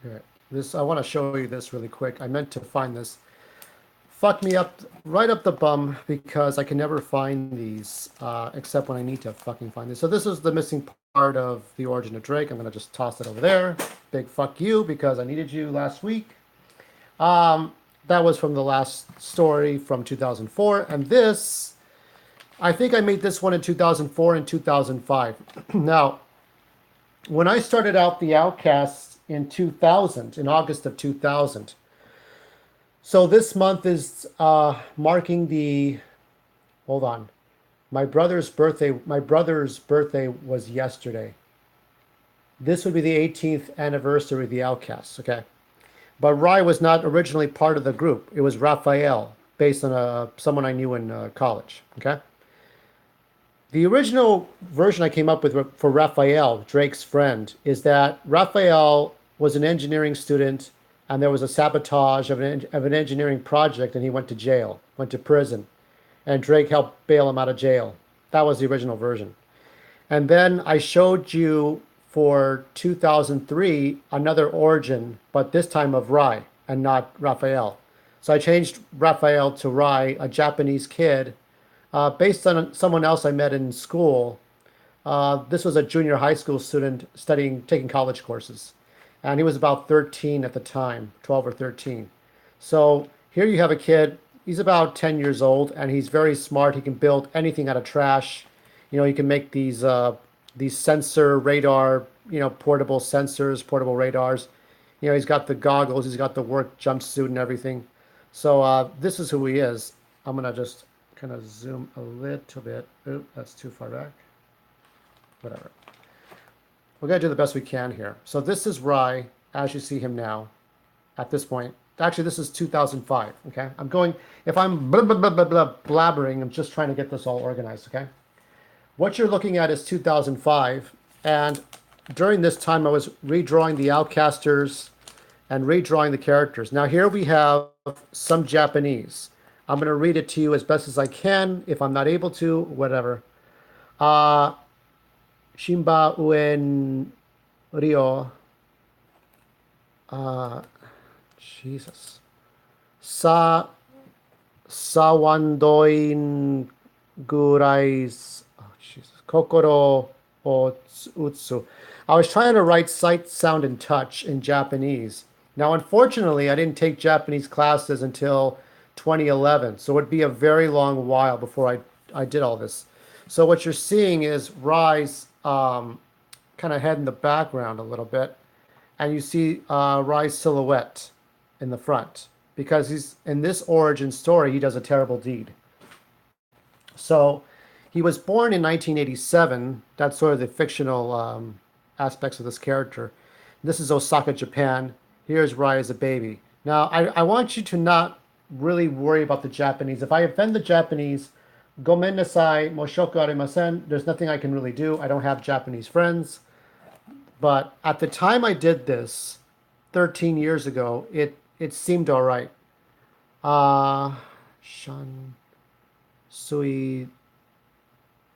Okay. This I want to show you this really quick. I meant to find this. Fuck me up right up the bum because I can never find these except when I need to fucking find this. So this is the missing part of the origin of Drake. I'm gonna just toss it over there. Big fuck you because I needed you last week. That was from the last story from 2004, and this I think I made this one in 2004 and 2005. Now, when I started out the Outcasts in 2000, in August of 2000. So this month is marking the. Hold on, my brother's birthday. My brother's birthday was yesterday. This would be the 18th anniversary of the Outcasts. Okay, but Rai was not originally part of the group. It was Raphael, based on someone I knew in college. Okay, the original version I came up with for Raphael, Drake's friend, is that Raphael was an engineering student and there was a sabotage of an engineering project and he went to jail, went to prison, and Drake helped bail him out of jail. That was the original version. And then I showed you for 2003 another origin, but this time of Rai and not Raphael. So I changed Raphael to Rai, a Japanese kid, based on someone else I met in school. This was a junior high school student taking college courses. And he was about 13 at the time, 12 or 13. So here you have a kid, he's about 10 years old, and he's very smart. He can build anything out of trash. You know, he can make these sensor radar, portable sensors, portable radars. You know, he's got the goggles, he's got the work jumpsuit and everything. So this is who he is. I'm gonna just kind of zoom a little bit. Oop, that's too far back. Whatever. We're going to do the best we can here. So this is Rai, as you see him now, at this point. Actually, this is 2005, okay? I'm going, if I'm blah, blah, blah, blah, blah, blabbering, I'm just trying to get this all organized, okay? What you're looking at is 2005, and during this time, I was redrawing the Outcasters and redrawing the characters. Now here we have some Japanese. I'm going to read it to you as best as I can. If I'm not able to, whatever. Shimba uen Rio. Jesus. Sawandoin gurais. Oh, Jesus. Kokoro o utsu. I was trying to write sight, sound, and touch in Japanese. Now, unfortunately, I didn't take Japanese classes until 2011, so it'd be a very long while before I did all this. So what you're seeing is Rai's kind of head in the background a little bit, and you see Rai's silhouette in the front because he's in this origin story. He does a terrible deed. So he was born in 1987. That's sort of the fictional aspects of this character. This is Osaka, Japan. Here's Rai as a baby. Now, I want you to not really worry about the Japanese. If I offend the Japanese, gomen nasai, moshoku arimasen. There's nothing I can really do. I don't have Japanese friends. But at the time I did this, 13 years ago, it seemed all right. Shan sui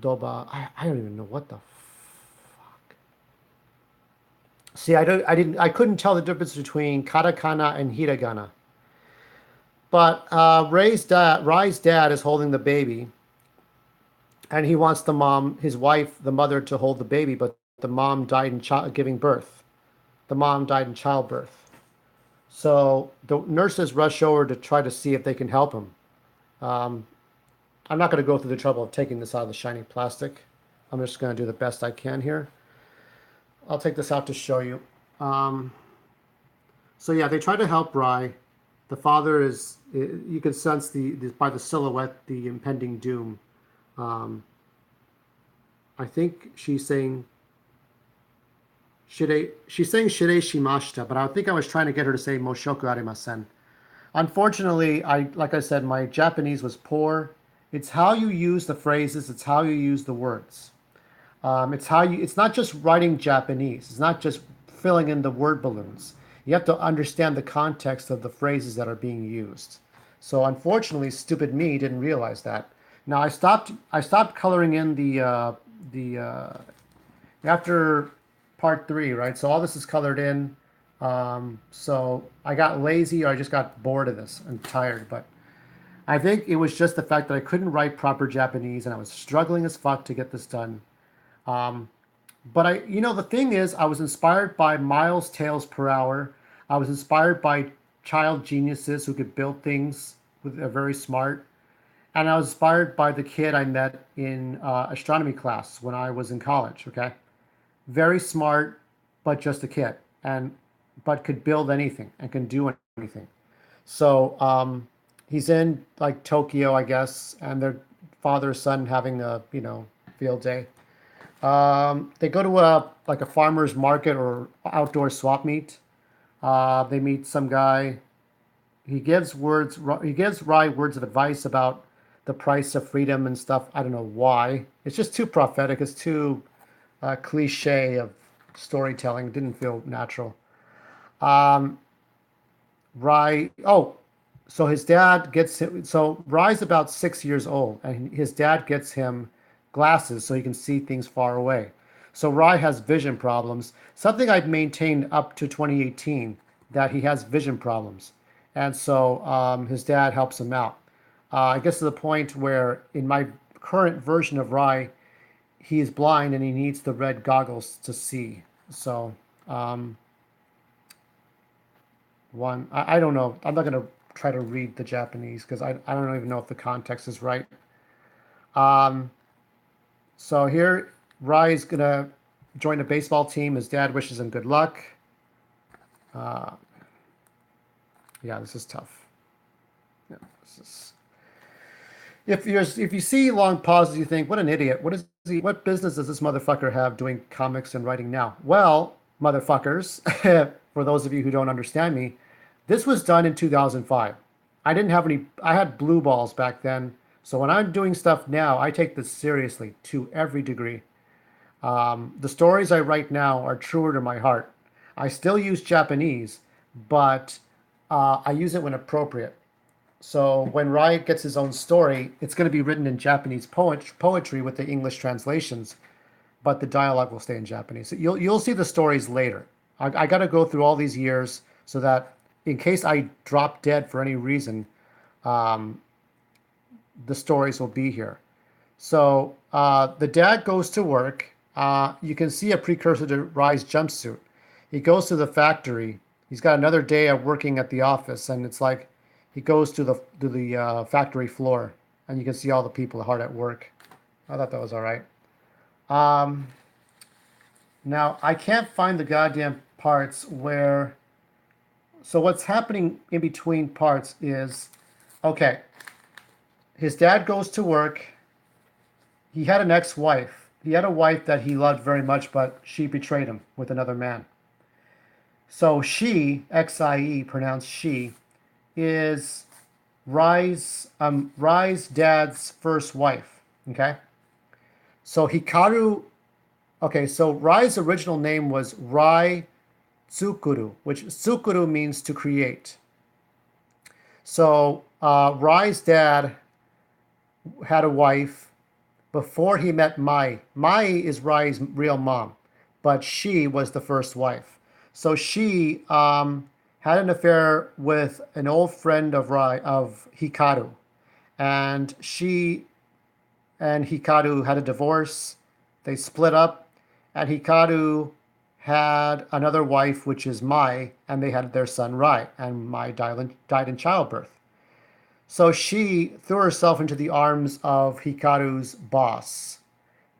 doba. I don't even know what the fuck. See, I couldn't tell the difference between katakana and hiragana. But Rai's dad is holding the baby, and he wants the mom, his wife, the mother, to hold the baby, but the mom died in giving birth. The mom died in childbirth. So the nurses rush over to try to see if they can help him. I'm not going to go through the trouble of taking this out of the shiny plastic. I'm just going to do the best I can here. I'll take this out to show you. So yeah, they try to help Rai. The father is, you can sense by the silhouette, the impending doom. I think she's saying Shirei Shimashita, but I think I was trying to get her to say Moshoku Arimasen. Unfortunately, like I said, my Japanese was poor. It's how you use the phrases, it's how you use the words. It's not just writing Japanese. It's not just filling in the word balloons. You have to understand the context of the phrases that are being used. So unfortunately, stupid me didn't realize that. Now I stopped coloring in the after part 3, right? So all this is colored in. So I got lazy or I just got bored of this and tired. But I think it was just the fact that I couldn't write proper Japanese and I was struggling as fuck to get this done. Um, but the thing is, I was inspired by Miles Tales per Hour. I was inspired by child geniuses who could build things with are very smart. And I was inspired by the kid I met in astronomy class when I was in college. Okay, very smart, but just a kid, and but could build anything and can do anything. So he's in like Tokyo, I guess, and their father son having a field day. They go to a like a farmer's market or outdoor swap meet. They meet some guy. He gives Rai words of advice about the price of freedom and stuff. I don't know why. It's just too prophetic. It's too cliche of storytelling. It didn't feel natural. Um, Rai. Oh, so his dad gets him. So Rai's about 6 years old, and his dad gets him glasses so he can see things far away. So Rai has vision problems. Something I'd maintained up to 2018 that he has vision problems, and so his dad helps him out. I guess to the point where in my current version of Rai, he is blind and he needs the red goggles to see. So um, I don't know. I'm not going to try to read the Japanese because I don't even know if the context is right. Um, so here, Rai is going to join a baseball team. His dad wishes him good luck. Uh, yeah, this is tough. Yeah, this is... If you see long pauses, you think, "What an idiot! What business does this motherfucker have doing comics and writing now?" Well, motherfuckers, for those of you who don't understand me, this was done in 2005. I didn't have any. I had blue balls back then, so when I'm doing stuff now, I take this seriously to every degree. The stories I write now are truer to my heart. I still use Japanese, but I use it when appropriate. So when Riot gets his own story, it's going to be written in Japanese poetry with the English translations, but the dialogue will stay in Japanese. So you'll see the stories later. I got to go through all these years so that in case I drop dead for any reason, um, the stories will be here. So the dad goes to work. You can see a precursor to Rai's jumpsuit. He goes to the factory. He's got another day of working at the office, and it's like he goes to the factory floor, and you can see all the people hard at work. I thought that was all right. Um, Now I can't find the goddamn parts where. So what's happening in between parts is, okay. His dad goes to work. He had an ex-wife. He had a wife that he loved very much, but she betrayed him with another man. So she, XIE, pronounced she, is Rai's dad's first wife. Okay. So Hikaru. Okay, so Rai's original name was Rai Tsukuru, which Tsukuru means to create. So Rai's dad had a wife before he met Mai. Mai is Rai's real mom, but she was the first wife. So she had an affair with an old friend of Hikaru, and she and Hikaru had a divorce. They split up, and Hikaru had another wife, which is Mai, and they had their son Rai, and Mai died in childbirth. So she threw herself into the arms of Hikaru's boss.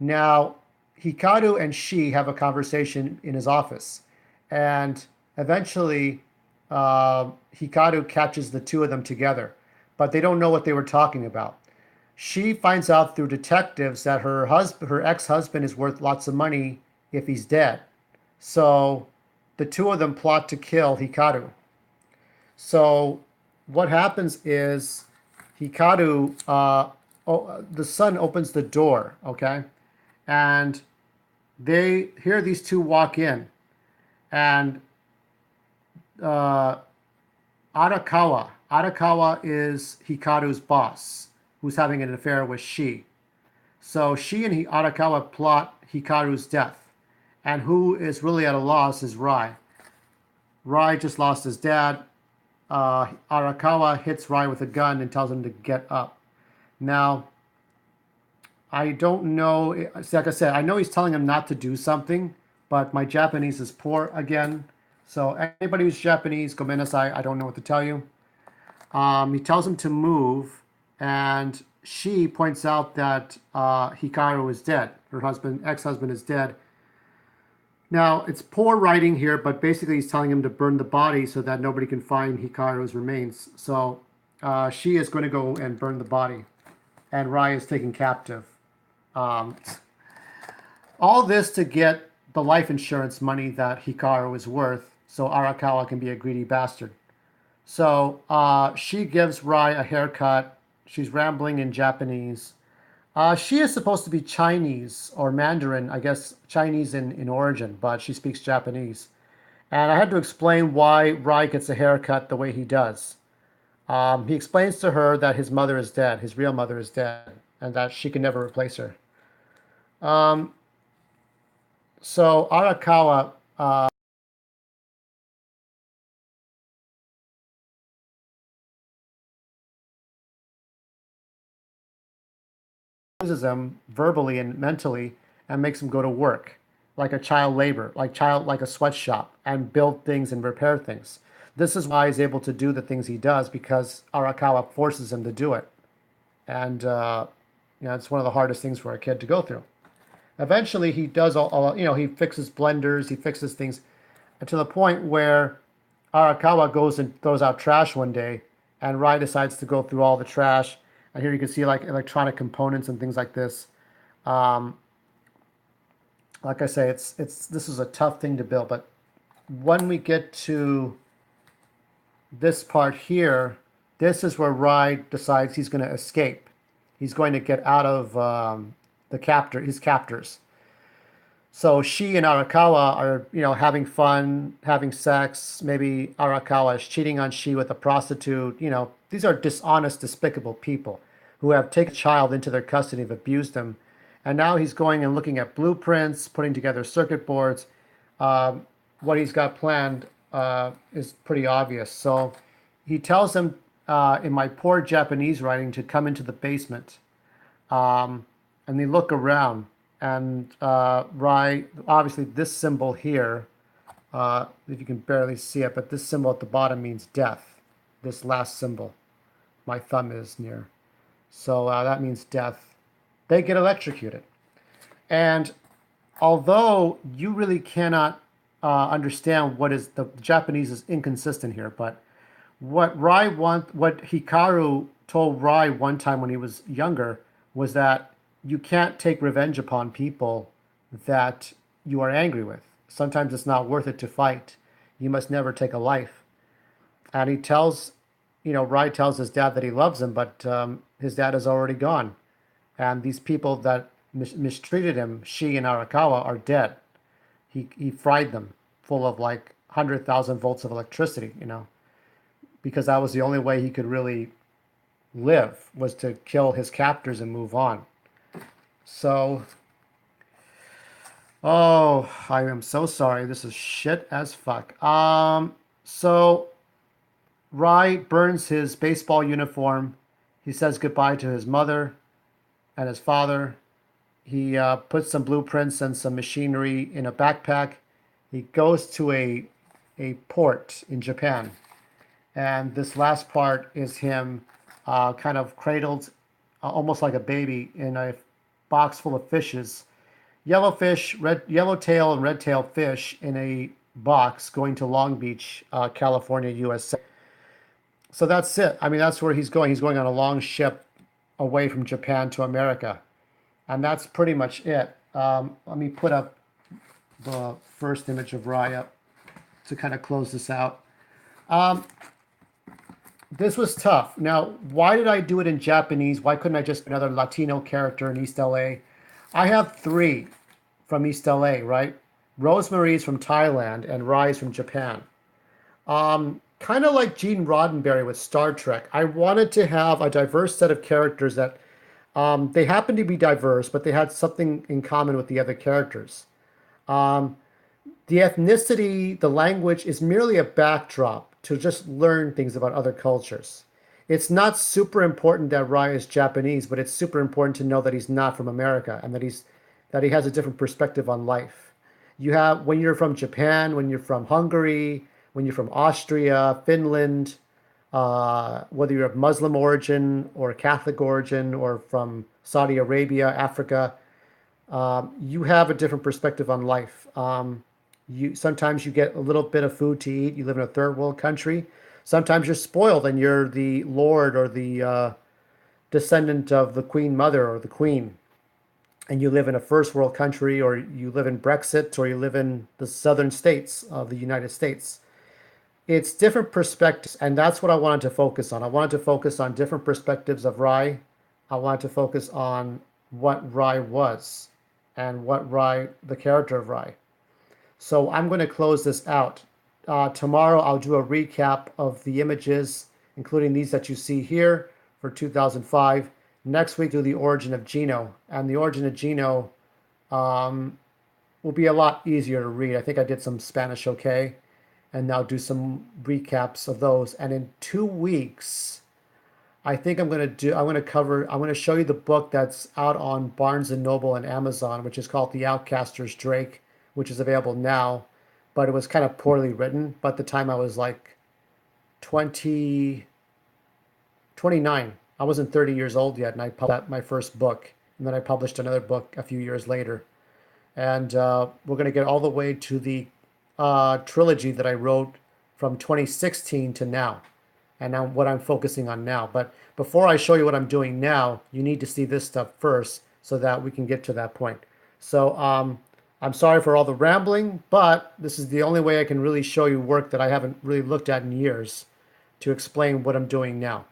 Now, Hikaru and she have a conversation in his office, and eventually Hikaru catches the two of them together, but they don't know what they were talking about. She finds out through detectives that her ex-husband is worth lots of money if he's dead. So the two of them plot to kill Hikaru. So what happens is Hikaru, the son opens the door, okay? And they hear these two walk in. And uh, Arakawa is Hikaru's boss, who's having an affair with she. So she and Arakawa plot Hikaru's death. And who is really at a loss is Rai. Rai just lost his dad. Arakawa hits Rai with a gun and tells him to get up. Now, I don't know. Like I said, I know he's telling him not to do something, but my Japanese is poor again. So anybody who's Japanese, go menasai. I don't know what to tell you. He tells him to move, and she points out that Hikaru is dead. Her husband, ex-husband, is dead. Now, it's poor writing here, but basically he's telling him to burn the body so that nobody can find Hikaru's remains. So she is going to go and burn the body, and Rai is taken captive. Um, all this to get the life insurance money that Hikaru is worth, so Arakawa can be a greedy bastard. So she gives Rai a haircut. She's rambling in Japanese. She is supposed to be Chinese or Mandarin, I guess Chinese in origin, but she speaks Japanese. And I had to explain why Rai gets a haircut the way he does. He explains to her that his mother is dead, his real mother is dead, and that she can never replace her. Um, so Arakawa uses him verbally and mentally and makes him go to work like a child labor, like a sweatshop, and build things and repair things. This is why he's able to do the things he does because Arakawa forces him to do it. And it's one of the hardest things for a kid to go through. Eventually, he does he fixes blenders, he fixes things to the point where Arakawa goes and throws out trash one day, and Rai decides to go through all the trash. And here you can see like electronic components and things like this. Um, like I say, this is a tough thing to build, but when we get to this part here, this is where Rai decides he's going to escape. He's going to get out of his captors. So she and Arakawa are, having fun, having sex. Maybe Arakawa is cheating on she with a prostitute. These are dishonest, despicable people who have taken a child into their custody, have abused them. And now he's going and looking at blueprints, putting together circuit boards. What he's got planned is pretty obvious. So he tells him, in my poor Japanese writing, to come into the basement. And they look around. And Rai, obviously this symbol here, if you can barely see it, but this symbol at the bottom means death. This last symbol, my thumb is near. So that means death. They get electrocuted. And although you really cannot understand the Japanese is inconsistent here, but what Hikaru told Rai one time when he was younger was that you can't take revenge upon people that you are angry with. Sometimes it's not worth it to fight. You must never take a life. And Rai tells his dad that he loves him, but his dad is already gone. And these people that mistreated him, she and Arakawa, are dead. He fried them full of like 100,000 volts of electricity, because that was the only way he could really live, was to kill his captors and move on. So, I am so sorry. This is shit as fuck. So Rai burns his baseball uniform. He says goodbye to his mother and his father. He puts some blueprints and some machinery in a backpack. He goes to a port in Japan. And this last part is him kind of cradled, almost like a baby, in a box full of fishes. Yellowtail and red-tail fish in a box going to Long Beach, California, USA. So that's it. I mean, that's where he's going. He's going on a long ship away from Japan to America. And that's pretty much it. Let me put up the first image of Rai up to kind of close this out. This was tough. Now, why did I do it in Japanese? Why couldn't I just be another Latino character in East LA? I have 3 from East LA, right? Rosemary's from Thailand and Rai's from Japan. Kind of like Gene Roddenberry with Star Trek. I wanted to have a diverse set of characters that they happened to be diverse, but they had something in common with the other characters. The ethnicity, the language is merely a backdrop to just learn things about other cultures. It's not super important that Rai is Japanese, but it's super important to know that he's not from America and that he has a different perspective on life. You have when you're from Japan, when you're from Hungary, when you're from Austria, Finland, whether you're of Muslim origin or Catholic origin or from Saudi Arabia, Africa, you have a different perspective on life. You sometimes you get a little bit of food to eat. You live in a third world country. Sometimes you're spoiled and you're the lord or the descendant of the queen mother or the queen, and you live in a first world country, or you live in Brexit, or you live in the southern states of the United States. It's different perspectives, and that's what I wanted to focus on. I wanted to focus on different perspectives of Rai. I wanted to focus on what Rai was and what Rai, the character of Rai. So I'm going to close this out. Tomorrow I'll do a recap of the images, including these that you see here for 2005. Next week, do the origin of Gino, and the origin of Gino will be a lot easier to read. I think I did some Spanish okay, and now do some recaps of those. And in 2 weeks, I think I'm going to show you the book that's out on Barnes and Noble and Amazon, which is called The Outcaster's Drake, which is available now, but it was kind of poorly written. But at the time I was like 20, 29. I wasn't 30 years old yet, and I published my first book, and then I published another book a few years later. And we're going to get all the way to the trilogy that I wrote from 2016 to now, and now what I'm focusing on now. But before I show you what I'm doing now, you need to see this stuff first so that we can get to that point. So I'm sorry for all the rambling, but this is the only way I can really show you work that I haven't really looked at in years to explain what I'm doing now.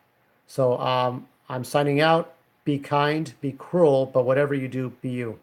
So I'm signing out. Be kind, be cruel, but whatever you do, be you.